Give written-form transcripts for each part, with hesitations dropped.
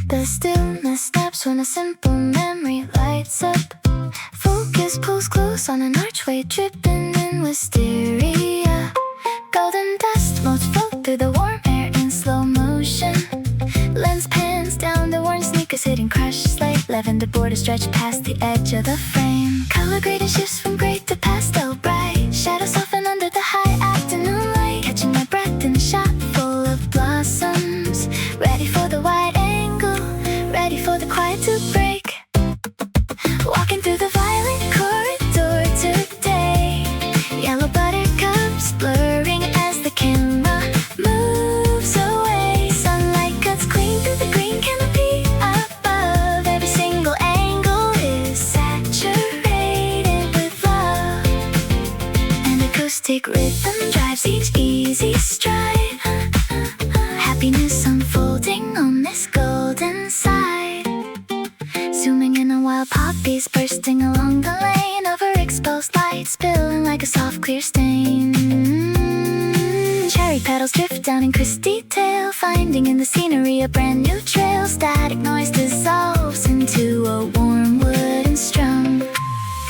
The stillness snaps when a simple memory lights up. Focus pulls close on an archway, dripping in wisteria. Golden dust motes float through the warm air in slow motion. Lens pans down the worn sneakers, hitting crushed slate. Lavender borders stretch past the edge of the frame. Color grading shifts from gray to pastel bright. Shadows soften under the high afternoon light. Catching my breath in a shot full of blossoms. Ready for the wide angle, ready for the quiet to break. Walking through the violet corridor today. Yellow buttercups blurring as the camera moves away. Sunlight cuts clean through the green canopy above. Every single angle is saturated with love. An acoustic rhythm drives each easy stride. Happiness unfolding on this golden side. Zooming in on wild poppies bursting along the lane. Overexposed light spilling like a soft clear stain. Cherry petals drift down in crisp detail, finding in the scenery a brand new trail. Static noise dissolves into a warm wooden strum.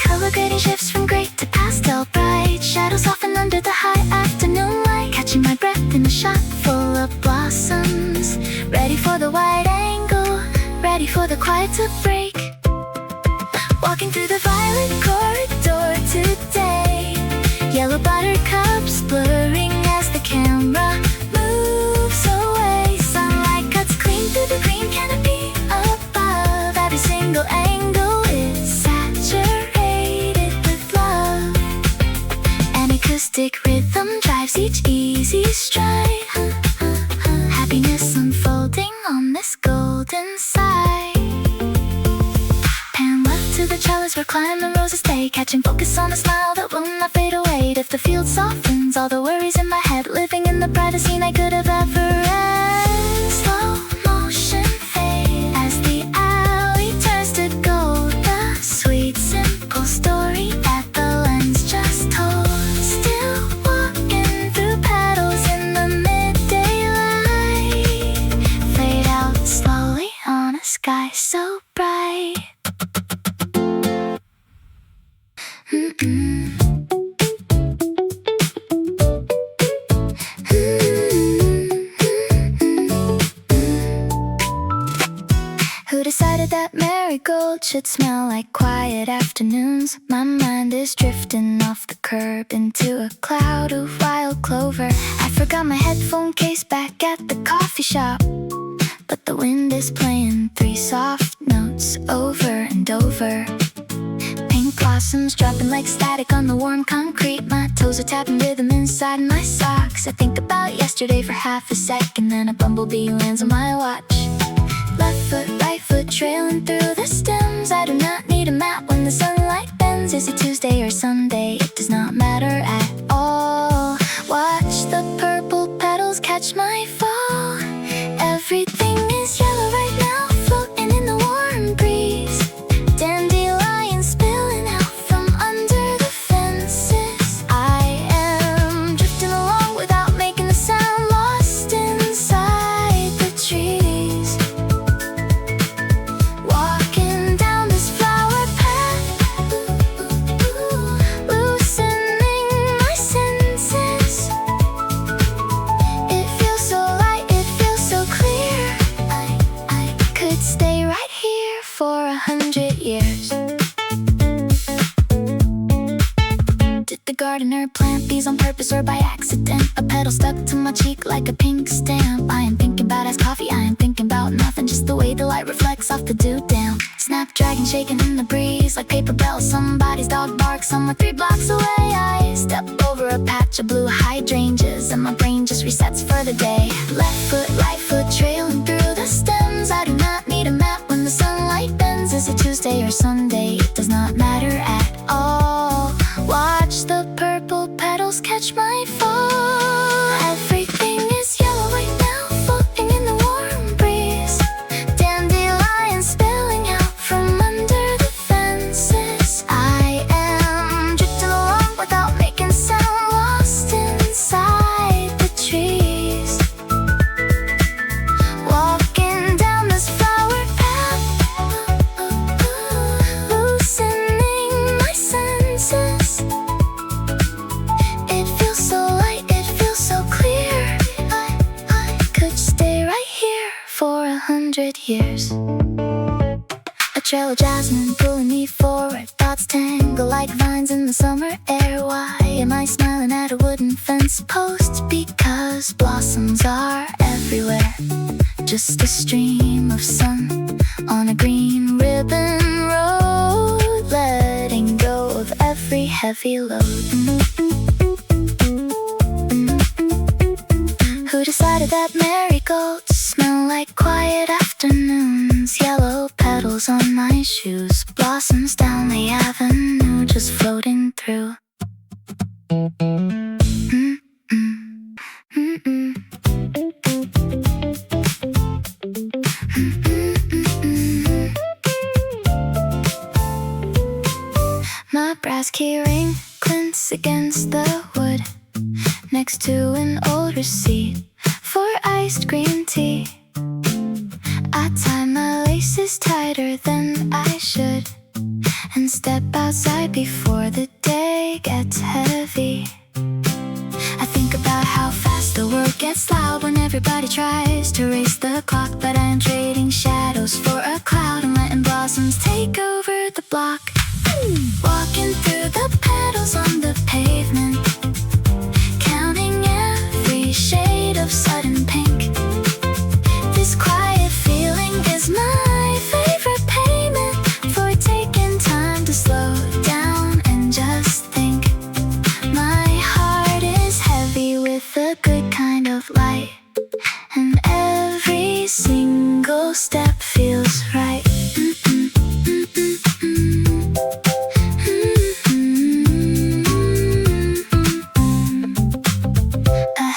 Color grading shifts from gray to pastel bright. Shadows soften under the high afternoon light. Catching my breath in a shot full of blossoms. Ready for the wide angle, ready for the quiet to break. Walking through the violet corridor today. Yellow buttercups blurring as the camera moves away. Sunlight cuts clean through the green canopy above. Every single angle is saturated with love. An acoustic rhythm drives each easy stride. Happiness unfolding on this golden side. Pan left to the trellis where climb the roses stay. Catching focus on a smile that will not fade away. If the field softens all the worries in my head, living in the brightest scene I could have ever read. Slow motion fade as the alley turns to gold. The sweet simple story that the lens just told. Still walking through petals in the midday light. Fade out slowly on a sky so bright. Who decided that marigold should smell like quiet afternoons? My mind is drifting off the curb into a cloud of wild clover. I forgot my headphone case back at the coffee shop, but the wind is playing 3 soft notes over and over. Pink blossoms dropping like static on the warm concrete. My toes are tapping rhythm inside my socks. I think about yesterday for half a second, then a bumblebee lands on my watch. Left foot, right foot trailing through the stems. I do not need a map when the sunlight bends. Is it Tuesday or Sunday? It does not matter at all. Watch the purple petals catch my fall. Everything is yellow right now, floating in the warm breeze. Dandelions spilling out from under the fences. I am drifting along without making a sound, lost inside the trees. Walking down this flower path, loosening my senses. It feels so light, it feels so clear. I could stay right here for 100 years. Did the gardener plant these on purpose or by accident? A petal stuck to my cheek like a pink stamp. I am thinking about iced coffee, I am thinking about nothing, just the way the light reflects off the dew down. Snapdragon shaking in the breeze like paper bells. Somebody's dog barks somewhere 3 blocks away. I step over a patch of blue hydrangeas and my brain just resets for the day. Left foot, right foot trailing through the stems. I do not need a map when the sunlight bends. Is it Tuesday or Sunday? It does not matter at all. Watch the purple petals catch my fall. Everything is yellow right now, floating in the warm breeze. Dandelions spilling out from under the fences. I am drifting along without making sound, lost inside the trees. Walking down this flower for 100 years. A trail of jasmine pulling me forward, thoughts tangle like vines in the summer air. Why am I smiling at a wooden fence post? Because blossoms are everywhere. Just a stream of sun on a green ribbon road, letting go of every heavy load. Who decided that marigolds smell like quiet afternoons? Yellow petals on my shoes, blossoms down the avenue, just floating through. My brass key ring clinks against the wood, next to an old receipt for iced green tea. I tie my laces tighter than I should, and step outside before the day gets heavy. I think about how fast the world gets loud when everybody tries to race the clock, but I am trading shadows for a cloud and letting blossoms take over the block. Walking through the petals on the pavement, counting every shade of sudden pink. This quiet feeling is my favorite payment for taking time to slow down and just think. My heart is heavy with a good kind of light, and every single step feels right.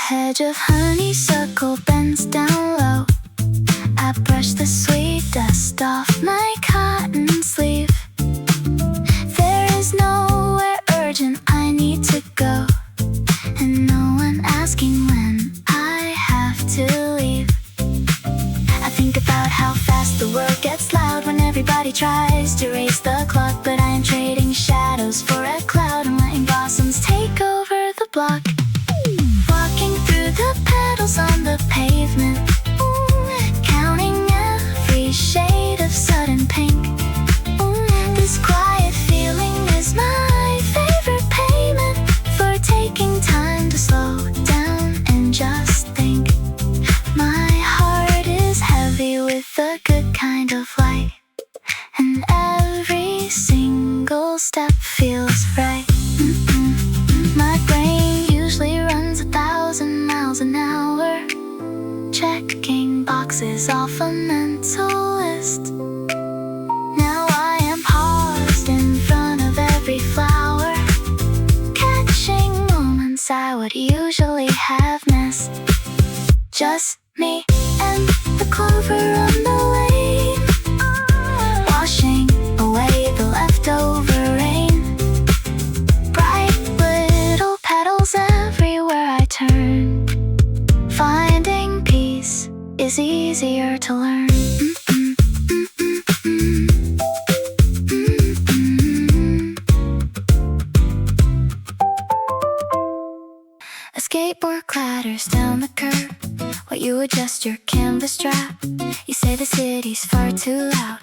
Hedge of honeysuckle bends down low. I brush the sweet dust off my cotton sleeve. There is nowhere urgent I need to go, and no one asking when I have to leave. I think about how fast the world gets loud when everybody tries to race the clock, but I am trading shadows for a cloud and letting blossoms take over the block. Walking through the petals on the pavement, counting every shade of sudden pink. This quiet feeling is my favorite payment for taking time to slow down and just think. My heart is heavy with a good kind of light, and every single step feels right. My brain usually runs 1,000 miles an hour, checking boxes off a mental list. Now I am paused in front of every flower, catching moments I would usually have missed. Just me and the clover on the lane, washing away the leftover rain. Bright little petals everywhere I turn, finding peace is easier to learn. A skateboard clatters down the curb while you adjust your canvas strap. You say the city's far too loud,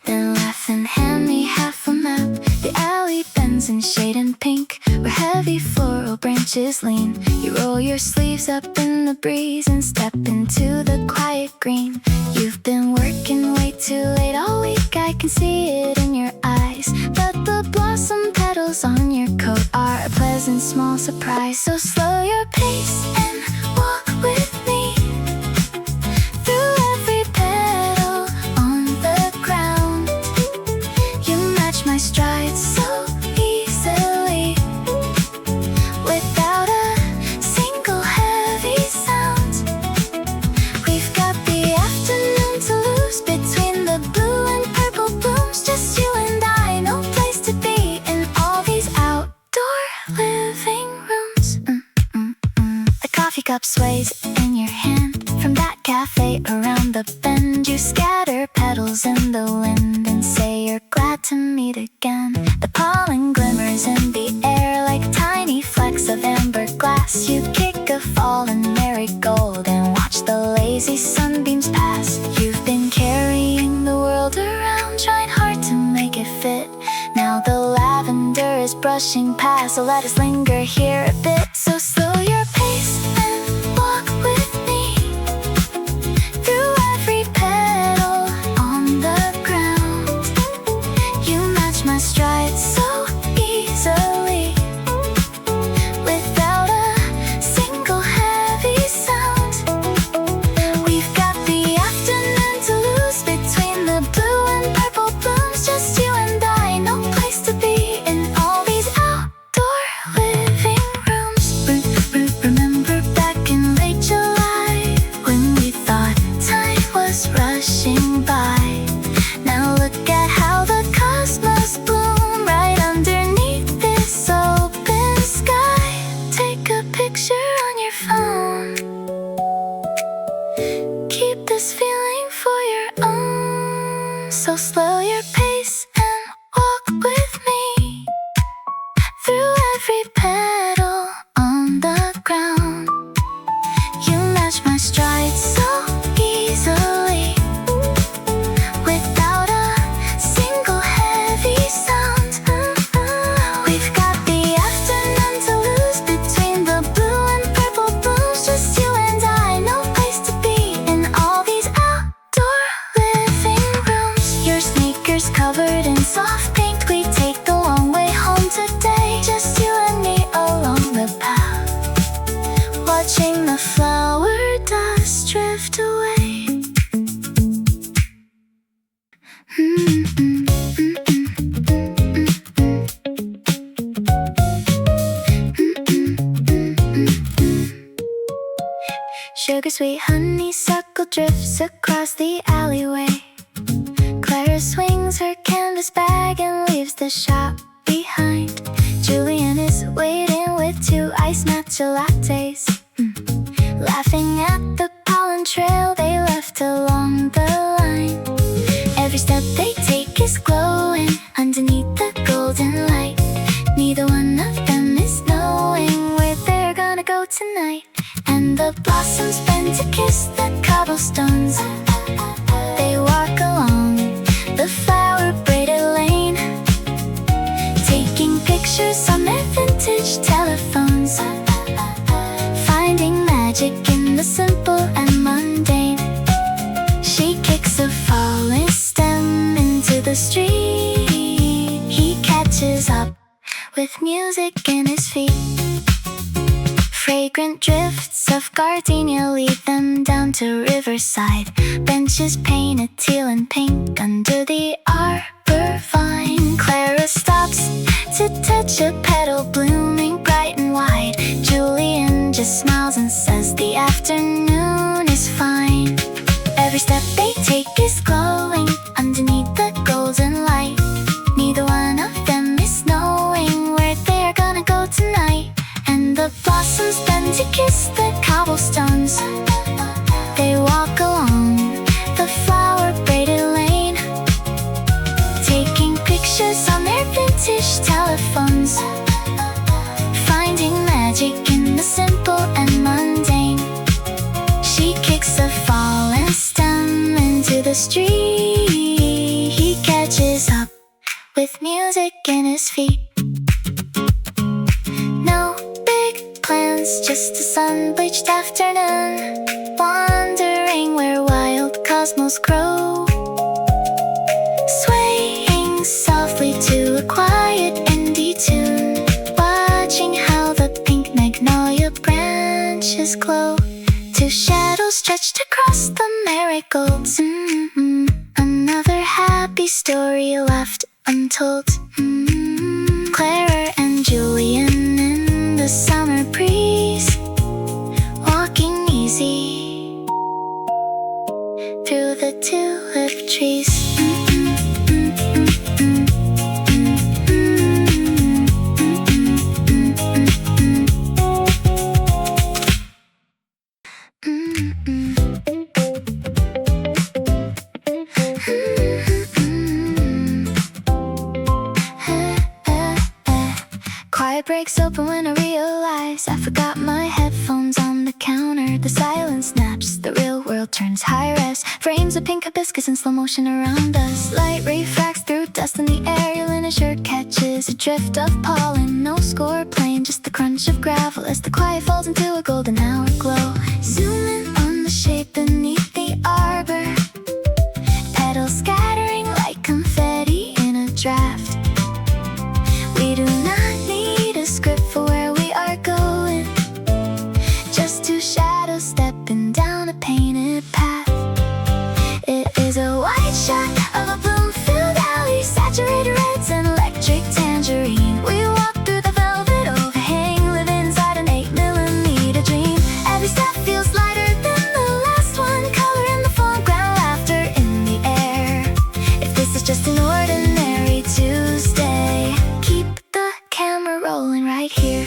then laugh and hand me half a map. The alley bends in shade and pink, where heavy floral branches lean. You roll your sleeves up in the breeze and step into the quiet green. You've been working way too late all week, I can see it in your eyes, but the blossom petals on your coat are a pleasant small surprise. So slow your pace and walk with me through every petal on the ground. You match my strides so easily, without a single heavy sound. We've got the afternoon to lose between the blue and purple blooms. Just you and I, no place to be in all these outdoor living rooms. The coffee cup sways in your hand from that cafe around the bend. You scatter petals in the wind and say you're glad to meet again. The pollen glimmers in the air like tiny flecks of amber glass. You kick a fallen marigold and watch the lazy sunbeams pass. brushing past, so let us linger here a bit. So slow your pace and walk with me through every petal on the ground. You match my stride so easily without a single heavy sound. We've got the afternoon to lose between the blue and purple blooms. Just you and I, no place to be in all these outdoor living rooms. Remember back in late July when we thought time was rushing by. Now look at how the cosmos bloom right underneath this open sky. Take a picture on your phone. Keep this feeling for your own. So slow your pace and walk with me through every petal on the ground. You match my stride so easily without a single heavy sound. We've got the afternoon to lose between the blue and purple blooms. Just you and I, no place to be in all these outdoor living rooms. Your sneakers covered in soft paint, we take the long way home today. Just you and me along the path, watching the flower dust drift away. Sugar sweet honeysuckle drifts across the alleyway. Clara swings her canvas bag and leaves the shop behind. Julian is waiting with 2 iced matcha lattes, laughing at the pollen trail they left along the line. Every step they take is glowing underneath the golden light. Neither one of them is knowing where they're gonna go tonight. And the blossoms bend to kiss the cobblestones. They walk along the flower-braided lane, taking pictures on their vintage telephones, finding magic in the simple and mundane. She kicks a fallen stem into the street. He catches up with music in his feet. Fragrant drifts of gardenia lead them down to Riverside. Benches painted teal and pink under the arbor vine. Clara stops to touch a petal blooming bright and wide. Julian just smiles and says the afternoon is fine. Every step they take is glowing underneath the golden light. Neither one of them is knowing where they're gonna go tonight. And the blossoms bend to kiss the cobblestones. They walk along the flower-braided lane, taking pictures on their vintage telephones, finding magic in the simple and mundane. She kicks a fallen stem into the street. He catches up with music in his feet. No big plans, just a sun-bleached afternoon, wandering where wild cosmos grow, swaying softly to a quiet indie tune, watching how the pink magnolia branches glow. 2 shadows stretched across the marigolds. Another happy story left untold. Clara and Julian in the summer breeze, walking easy through the tulip trees. Quiet breaks open when I realize I forgot my headphones on the counter. The silence snaps, the real world world turns high-res. Frames of pink hibiscus in slow motion around us. Light refracts through dust in the air. Your linen shirt catches a drift of pollen. No score playing, just the crunch of gravel as the quiet falls into a golden hour glow. Zoom in on the shape beneath the arbor. Petals scattering like confetti in a draft. We do not need a script for where we are going. Just two shadows stepping down a painted path. It is a white shot of a bloom-filled alley, saturated reds and electric tangerine. We walk through the velvet overhang, live inside an 8mm dream. Every step feels lighter than the last one, color in the foreground, laughter in the air. If this is just an ordinary Tuesday, keep the camera rolling right here.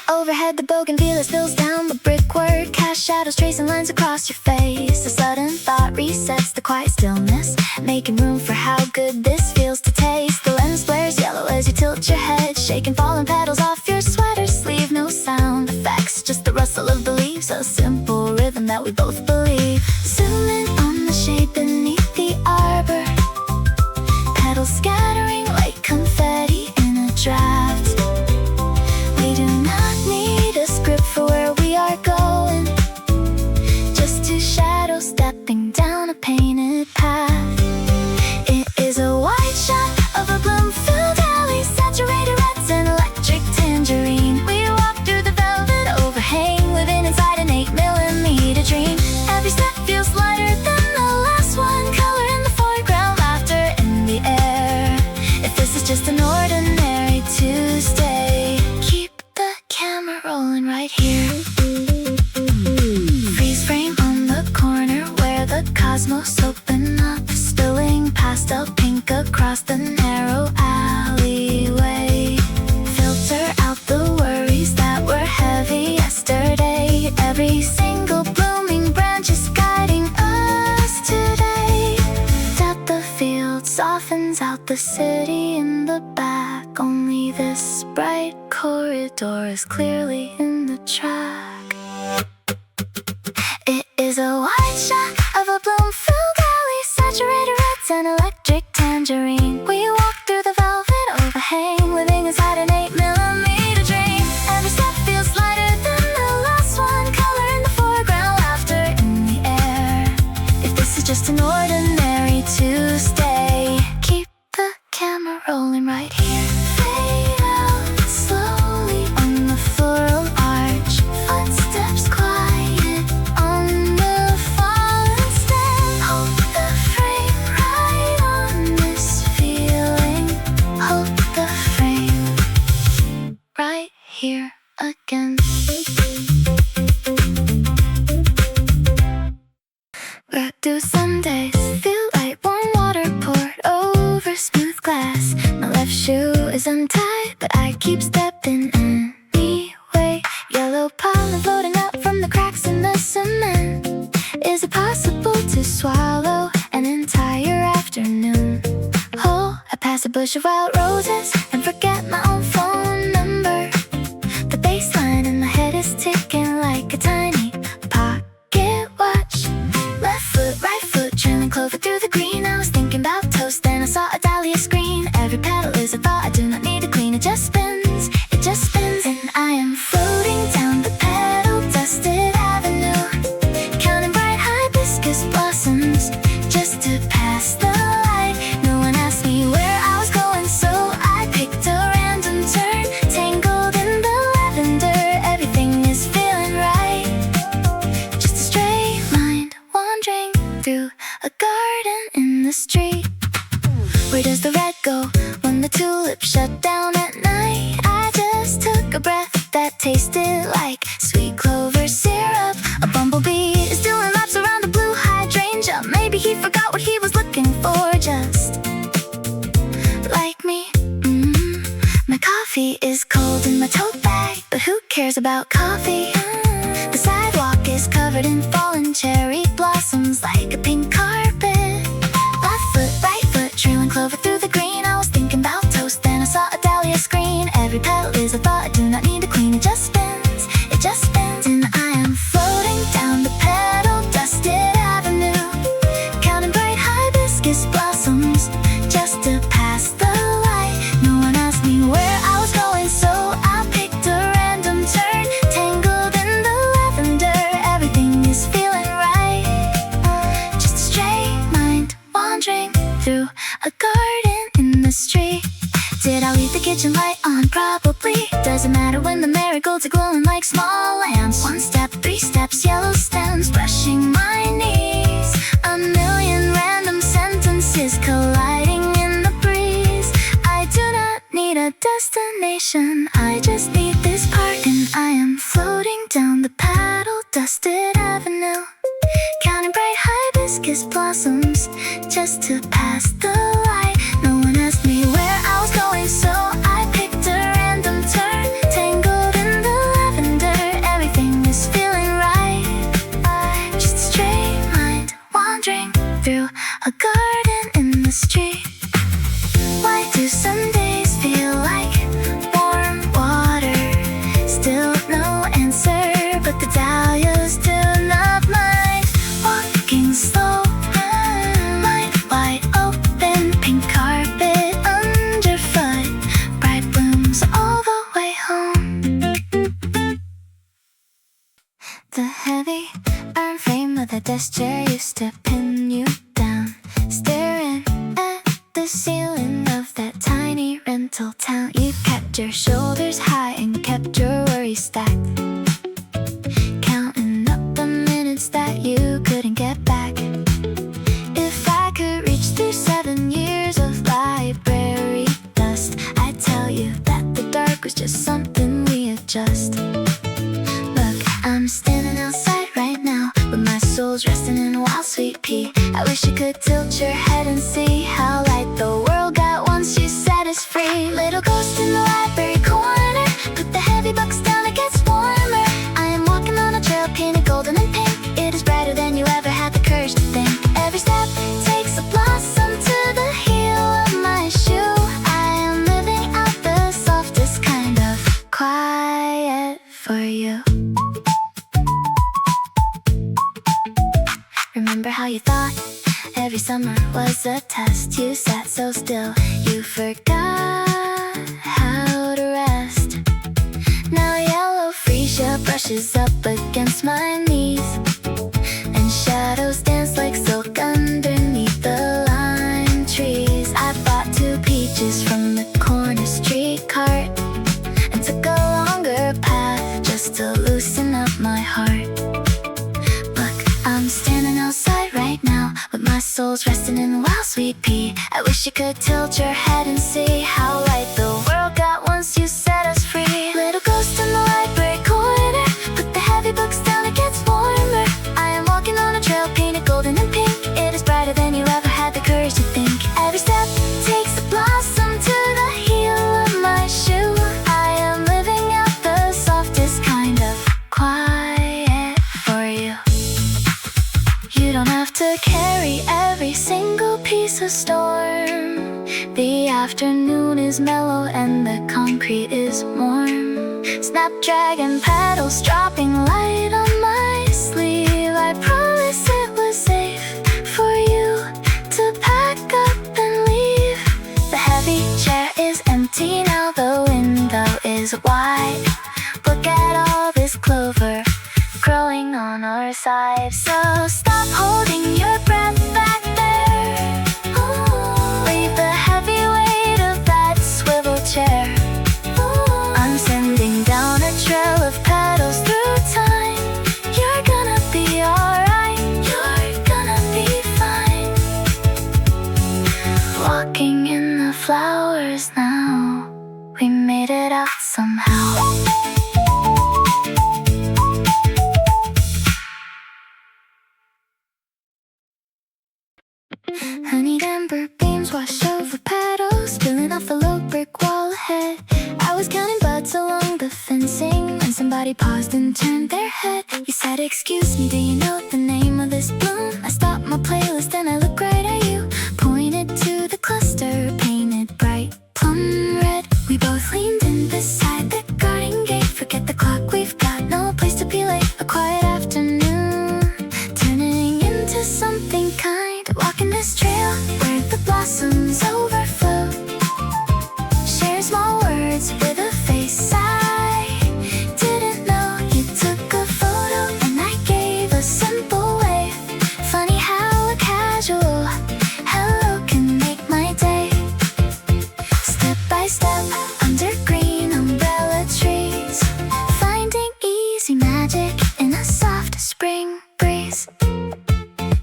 Overhead the bougainvillea spills down the brickwork, cast shadows tracing lines across your face. A sudden thought resets the quiet stillness, making room for how good this feels to taste. The lens flares yellow as you tilt your head, shaking fallen petals off your sweater sleeve. No sound effects, just the rustle of the leaves, a simple rhythm that we both believe. Zoom in on the shade beneath the arbor. Petals scattering like confetti in a draft. We do not need a script for where we are going. Just two shadows stepping down a painted path. It is a white shot of a bloom-filled alley, saturated reds and electric tangerine. We walk through the velvet overhang, living inside an 8mm dream. Every step feels lighter than the last one, color in the foreground, laughter in the air. If this is just an ordinary Tuesday, keep the camera rolling right here. Freeze frame on the corner where the cosmos open up, spilling pastel pink across the narrow alleyway. Filter out the worries that were heavy yesterday. Every single blooming branch is guiding us today. Depth of field softens out the city in the back. Only this bright corridor is clearly in the track. It is a white shot of a bloom-filled alley, saturated reds and electric tangerine. We walk through the velvet overhang, living inside an 8mm dream. Every step feels lighter than the last one, color in the foreground, laughter in the air. If this is just an ordinary Tuesday, keep the camera rolling right here. Fade out slowly on the floral arch, footsteps quiet on the fallen stem. Hold the frame right on this feeling. Hold the frame right here again. Where do Sundays feel like warm water poured over smooth glass? My left shoe is untied, but I keep stepping anyway. Yellow pollen floating out from the cracks in the cement. Is it possible to swallow an entire afternoon? Oh, I pass a bush of wild roses and forget my own phone number. The baseline in my head is ticking like a tiny pocket watch. Left foot, right foot, trailing clover through the green. I was thinking about toast, then I saw a dahlia screen. Every petal is a thought, I do not need to clean. It just spins, and I am floating down the petal-dusted avenue, counting bright hibiscus blossoms just to pass the light. No one asked me where I was going, so I picked a random turn, tangled in the lavender. Everything is feeling right, just a stray mind wandering through a garden in the street. Where does the red go when the tulips shut down at night? I just took a breath that tasted like sweet clover syrup. A bumblebee is doing laps around a blue hydrangea. Maybe he forgot what he was looking for, just like me. My coffee is cold in my tote bag, but who cares about coffee? The sidewalk is covered in fallen cherry blossoms like a pink carpet. Left foot, right foot, trailing clover through the green. I was thinking about toast, then I saw a dahlia screen. Every petal is a thought, I do not need to clean. It just spins, and I am kitchen light on, probably. Doesn't matter when the marigolds are glowing like small lamps. 1 step, 3 steps, yellow stems brushing my knees. A million random sentences colliding in the breeze. I do not need a destination, I just need this park, and I am floating down the paddle-dusted avenue, counting bright hibiscus blossoms just to pass the light. No one asked me where I was going, so I picked a random turn, tangled in the lavender. Everything is feeling right, just a straight mind wandering through a garden in the street. Why do some days feel like warm water? Still no answer, but the dahlias do not mind. Walking slow, mind wide open, pink carpet underfoot, bright blooms all the way home. The heavy iron frame of the desk chair used to pin you down, staring at the ceiling of that tiny rental town. You kept your shoulders high and kept your worries stacked, counting up the minutes that you couldn't get back. If I could reach through 7 years of library dust, I'd tell you that the dark was just something we adjust. Look, I'm standing outside right now with my soul's resting in a wild sweet pea. I wish you could tilt your head and see how light the world got once you set us free. Little ghost in the library corner, put the heavy books down, it gets warmer. I am walking on a trail painted golden and pink. It is brighter than you ever had the courage to think. Every step takes a blossom to the heel of my shoe. I am living out the softest kind of quiet for you. Remember how you thought every summer was a test? You sat so still, you forgot how to rest. Now yellow freesia brushes up against my knees, and shadows dance like silk underneath the lime trees. I bought 2 peaches from the corner street cart and took a longer path just to loosen up my heart. Look, I'm standing outside right now with my soul's resting in a wild sweet pea. I wish you could tilt your head and see how light the world got once you set us free. Little ghost in the library corner, put the heavy books down, it gets warmer. I am walking on a trail painted golden and pink. It is brighter than you ever had the courage to think. Every step takes a blossom to the heel of my shoe. I am living out the softest kind of quiet for you. You don't have to carry every single piece of storm. The afternoon is mellow and the concrete is warm. Snapdragon paddles dropping light on my sleeve. I promise it was safe for you to pack up and leave. The heavy chair is empty now, the window is wide. Look at all this clover growing on our side. So stop holding your breath back there. Leave the heavy weight of that swivel chair. I'm sending down a trail of petals through time. You're gonna be alright, you're gonna be fine. Walking in the flowers now, we made it out somehow. Honeyed amber beams wash over petals, spilling off the low brick wall ahead. I was counting buds along the fencing when somebody paused and turned their head. You said, excuse me, do you know the name of this bloom? I stopped my playlist and I looked right at you, pointed to the cluster painted bright plum red. We both leaned in beside the garden gate. Forget the clock, we've got no place to be late. A quiet afternoon turning into something kind. Walking this trail where the blossoms overflow. Share small words with a face I didn't know. You took a photo and I gave a simple way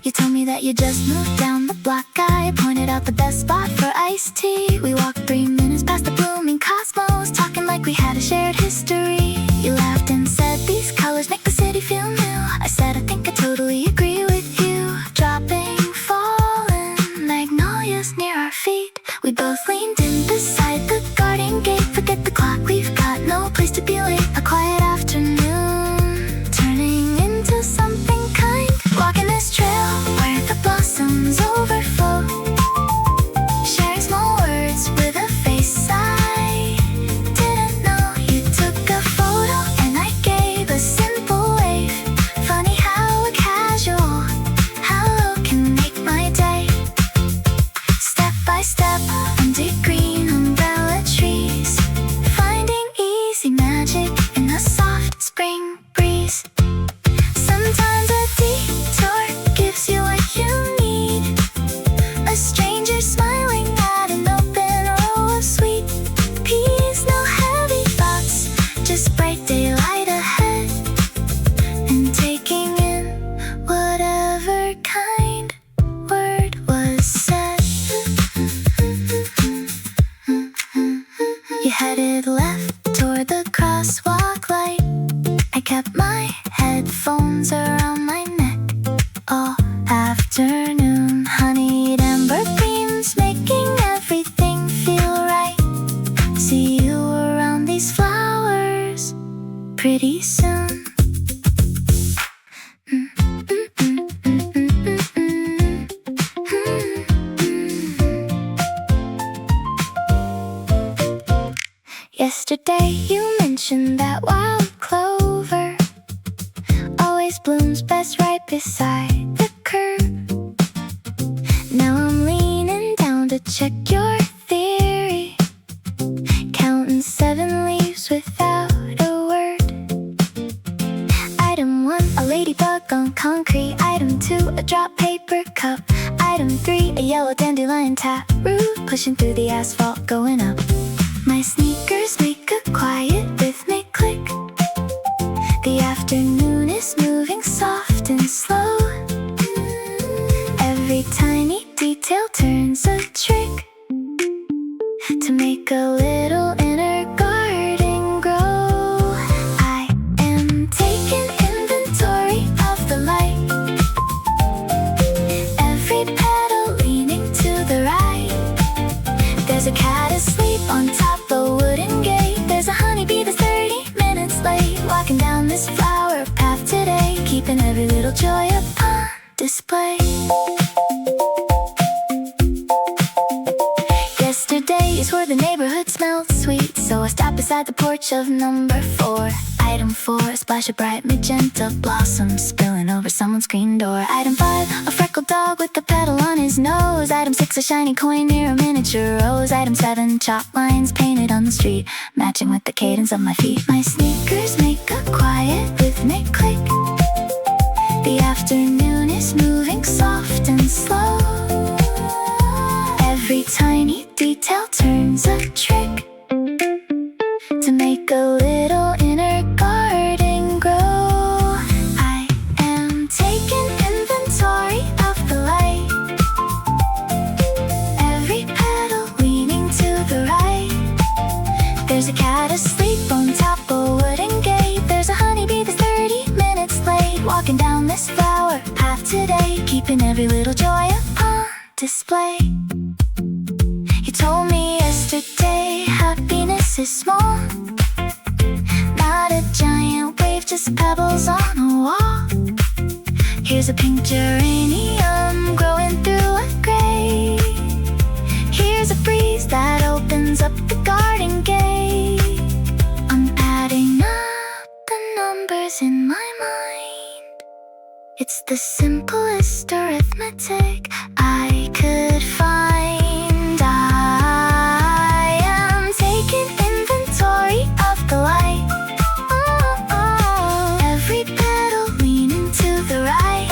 You told me that you just moved down the block. I pointed out the best spot for iced tea. We walked 3 minutes past the blooming cosmos, talking like we had a shared history. You laughed and said, these colors make the city feel new. I said, I think I totally agree with you. Dropping, falling, magnolias near our feet. We both leaned in beside the garden gate. Forget the clock, we've got no place to be late. A quiet afternoon, turning into something kind. Walking this trail where the blossoms overflow, sharing small words with a face I didn't know. You took a photo and I gave a simple wave. Funny how a casual hello can make my day. Step by step under green umbrella trees, finding easy magic in the soft spring breeze. Sometimes a detour gives you what you need, a stranger smiling at an open row of sweet peas. No heavy thoughts, just bright daylight ahead, and taking in whatever kind word was said. You headed left toward the crosswalk light. I kept my headphones around my neck all afternoon. Honeyed amber creams making everything feel right. See you around these flowers pretty soon. Yesterday you mentioned that wild clover always blooms best right beside the curb. Now I'm leaning down to check your theory, counting 7 leaves without a word. Item 1, a ladybug on concrete. Item 2, a drop paper cup. Item 3, a yellow dandelion taproot pushing through the asphalt going up. My sneakers make a quiet rhythmic click. The afternoon is moving soft and slow. Every tiny detail turns a trick to make a little inner garden grow. I am taking inventory of the light, every petal leaning to the right. There's a cat asleep on top of a wooden gate. There's a honeybee that's 30 minutes late. Walking down this flower path today, keeping every little joy upon display. Yesterdays were the neighborhood smelled sweet, so I stopped beside the porch of number 4. Item 4, a splash of bright magenta blossoms spilling over someone's screen door. Item 5, a freckled dog with a petal on his nose. Item 6, a shiny coin near a miniature rose. Item 7, chalk lines painted on the street, matching with the cadence of my feet. My sneakers make a quiet rhythmic click. The afternoon is moving soft and slow. Every tiny detail turns a trick to make a little inner garden grow. I am taking inventory of the light, every petal leaning to the right. There's a cat asleep on top of a wooden gate. There's a honeybee that's 30 minutes late. Walking down this flower path today, keeping every little joy upon display. You told me yesterday happiness is small, not a giant wave, just pebbles on a wall. Here's a pink geranium growing through a gray. Here's a breeze that opens up the garden gate. I'm adding up the numbers in my mind. It's the simplest arithmetic I could find. I am taking inventory of the light, every petal leaning to the right.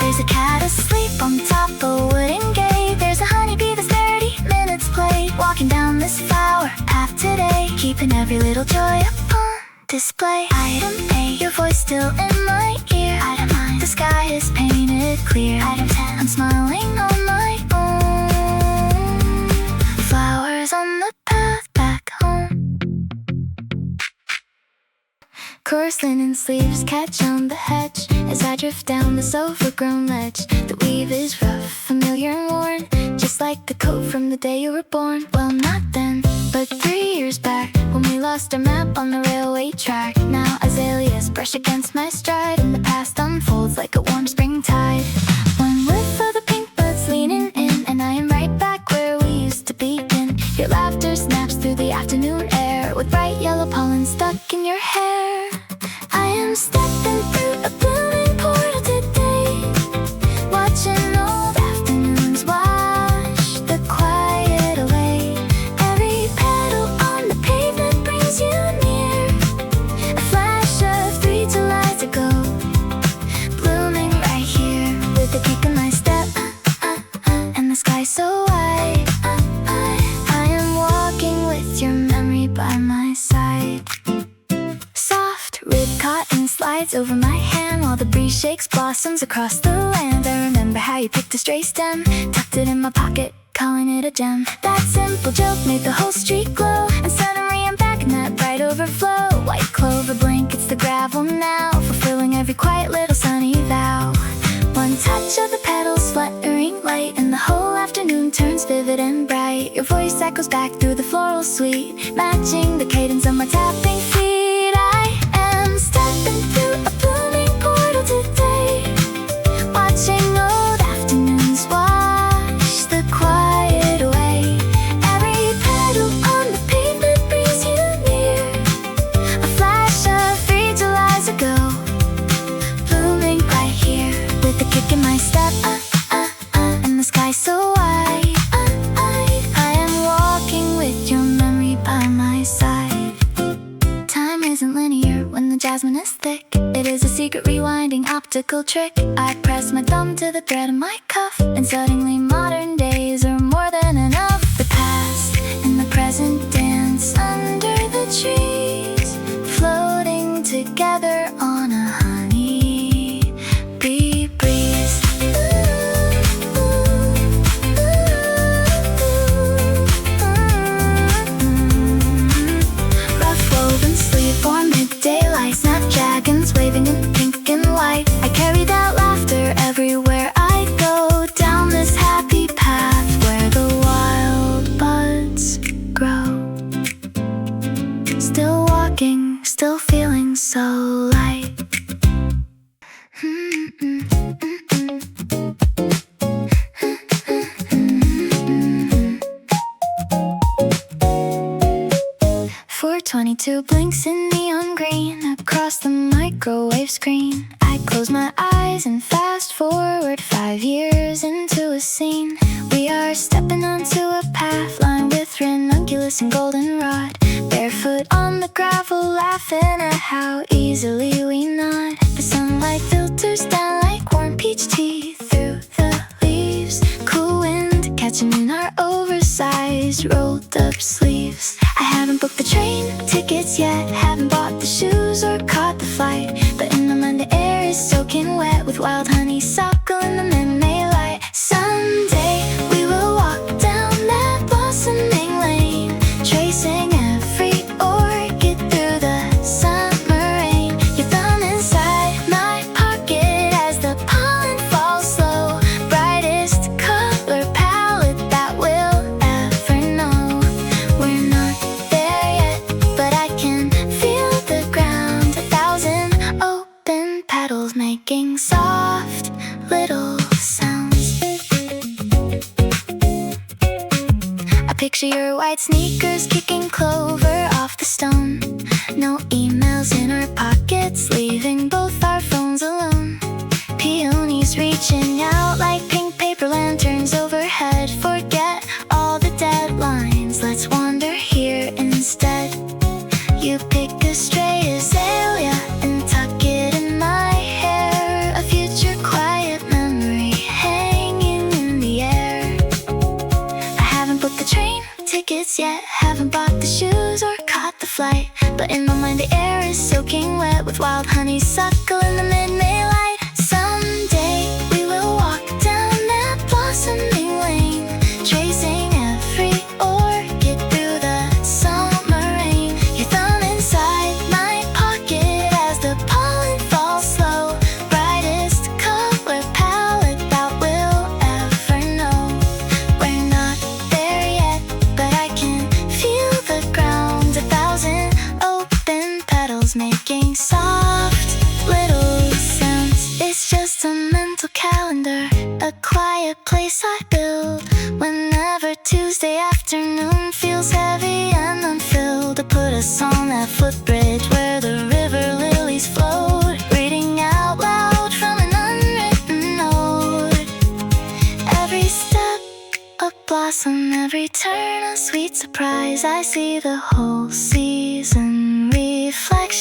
There's a cat asleep on top of a wooden gate. There's a honeybee that's 30 minutes late. Walking down this flower path today, keeping every little joy upon display. Item A, your voice still in my ear. Item 9, the sky is painted it clear. I'm smiling on my own. Flowers on the path back home. Coarse linen sleeves catch on the hedge as I drift down this overgrown ledge. The weave is rough, familiar and worn, just like the coat from the day you were born. Well, not then, but 3 years back, when we lost our map on the railway track. Now azaleas brush against my stride, and the past unfolds like a warm spring tide. One whiff of the pink buds leaning in, and I am right back where we used to begin. Your laughter snaps through the afternoon air, with bright yellow pollen stuck in your hair. I am stepping through a blooming portal today, watching old afternoons wash the quiet away. Every petal on the pavement brings you near, a flash of 3 Julys ago, blooming right here, with a kick in my step, and the sky so wide. I am walking with your memory by my side. Soft ribbed cotton slides over my hand, while the breeze shakes blossoms across the land. I remember how you picked a stray stem, tucked it in my pocket, calling it a gem. That simple joke made the whole street glow, and suddenly I'm back in that bright overflow. White clover blankets the gravel now, fulfilling every quiet little sunny vow. One touch of the petals fluttering light, and the whole afternoon turns vivid and bright. Your voice echoes back through the floral suite, matching the cadence of my tapping feet. I am stepping through a blooming portal today, watching old afternoons wash the quiet away. Every petal on the pavement brings you near, a flash of 3 Julys ago, blooming right here, with a kick in my step, and the sky so wide. I am walking with your memory by my side. Time isn't linear when the jasmine is thick. It is a secret rewinding optical trick. I press my thumb to the thread of my cuff, and suddenly modern days are more than enough. The past and the present dance under the trees, floating together on a honey bee breeze. Rough woven sleeve or midday light, snapdragons waving in pink and white. I carry that laughter everywhere I go, down this happy path where the wild buds grow. Still walking, still feeling so light. 4:22 blinks in neon green across the microwave screen. I close my eyes and fast forward 5 years into a scene. We are stepping onto a path lined with ranunculus and goldenrod, barefoot on the gravel, laughing at how easily we nod. The sunlight filters down like warm peach tea through the leaves, cool wind catching in our oversized rolled up sleeves. I haven't booked the train tickets yet, haven't bought the shoes or caught the flight, but in my mind the air is soaking wet with wild honeysuckle in the midnight light. Someday we will walk down that blossoming lane, tracing every orchid through the summer rain. Your thumb inside my pocket as the pollen falls slow, brightest color palette that we'll ever know. We're not there yet, but I can feel the ground, 1,000 open petals making soft little sounds. I picture your white sneakers kicking clover off the stone. No emails in our pockets, leaving both our phones alone. Peonies reaching out like pink paper lanterns overhead. Forget all the deadlines, let's wander here instead. You pick a stray azalea and tuck it in my hair, a future quiet memory hanging in the air. I haven't booked the train tickets yet, haven't bought the shoes or caught the flight, but in my mind the air is soaking wet with wild honeysuckle in the midnight light. Someday we will mental calendar, a quiet place I build. Whenever Tuesday afternoon feels heavy and unfilled, to put us on that footbridge where the river lilies float, reading out loud from an unwritten note. Every step a blossom, every turn a sweet surprise. I see the whole season reflect